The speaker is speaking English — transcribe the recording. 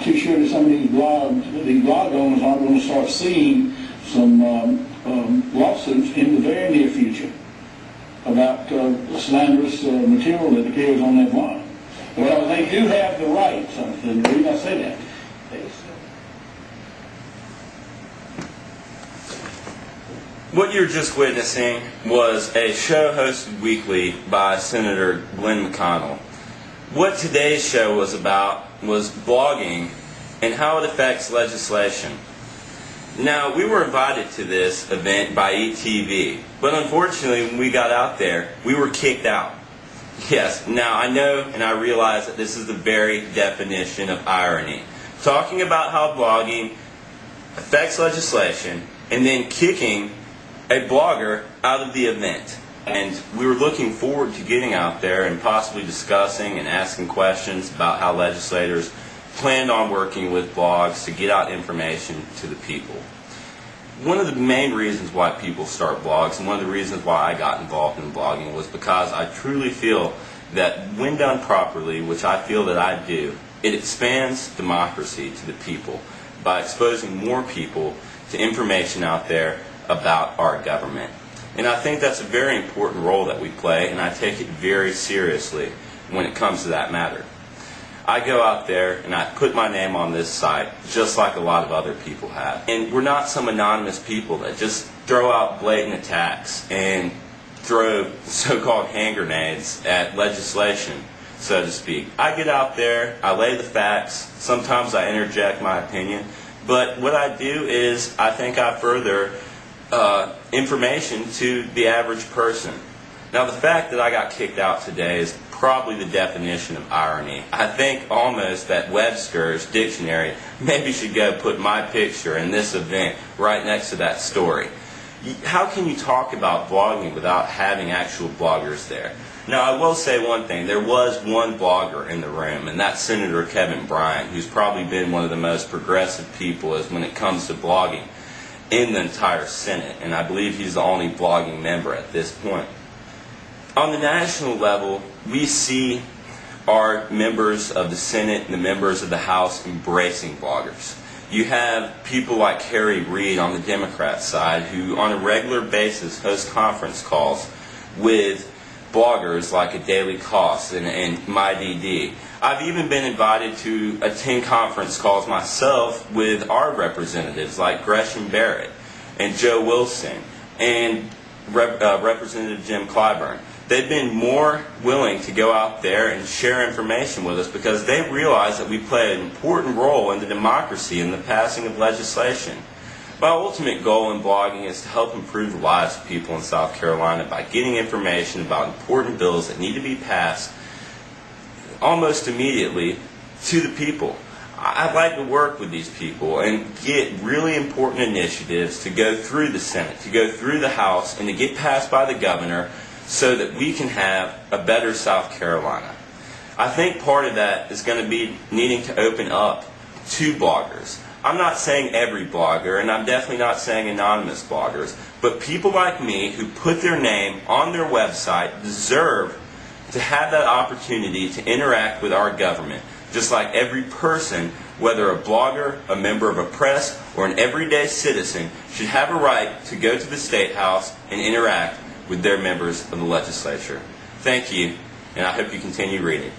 not too sure that some of these blog owners aren't going to start seeing some lawsuits in the very near future about slanderous material that appears on that blog. Well, they do have the right, and the reason I say that is what you're just witnessing was a show hosted weekly by Senator Glenn McConnell. What today's show was about was blogging and how it affects legislation. Now, we were invited to this event by ETV, but unfortunately when we got out there, we were kicked out. Yes, now I know and I realize that this is the very definition of irony. Talking about how blogging affects legislation and then kicking a blogger out of the event. And we were looking forward to getting out there and possibly discussing and asking questions about how legislators planned on working with blogs to get out information to the people. One of the main reasons why people start blogs, and one of the reasons why I got involved in blogging, was because I truly feel that when done properly, which I feel that I do, it expands democracy to the people by exposing more people to information out there about our government. And I think that's a very important role that we play, and I take it very seriously when it comes to that matter. I go out there and I put my name on this site just like a lot of other people have. And we're not some anonymous people that just throw out blatant attacks and throw so-called hand grenades at legislation, so to speak. I get out there, I lay the facts, sometimes I interject my opinion, but what I do is I think I further information to the average person. Now, the fact that I got kicked out today is probably the definition of irony. I think almost that Webster's dictionary maybe should go put my picture in this event right next to that story. How can you talk about blogging without having actual bloggers there? Now, I will say one thing. There was one blogger in the room, and that's Senator Kevin Bryant, who's probably been one of the most progressive people as when it comes to blogging in the entire Senate, and I believe he's the only blogging member at this point. On the national level, we see our members of the Senate and the members of the House embracing bloggers. You have people like Harry Reid on the Democrat side who on a regular basis host conference calls with bloggers like A Daily Kos and MyDD. I've even been invited to attend conference calls myself with our representatives like Gresham Barrett and Joe Wilson and Representative Jim Clyburn. They've been more willing to go out there and share information with us because they realize that we play an important role in the democracy and the passing of legislation. My ultimate goal in blogging is to help improve the lives of people in South Carolina by getting information about important bills that need to be passed almost immediately to the people. I'd like to work with these people and get really important initiatives to go through the Senate, to go through the House, and to get passed by the governor so that we can have a better South Carolina. I think part of that is going to be needing to open up to bloggers. I'm not saying every blogger, and I'm definitely not saying anonymous bloggers, but people like me who put their name on their website deserve to have that opportunity to interact with our government, just like every person, whether a blogger, a member of a press, or an everyday citizen, should have a right to go to the State House and interact with their members of the legislature. Thank you, and I hope you continue reading.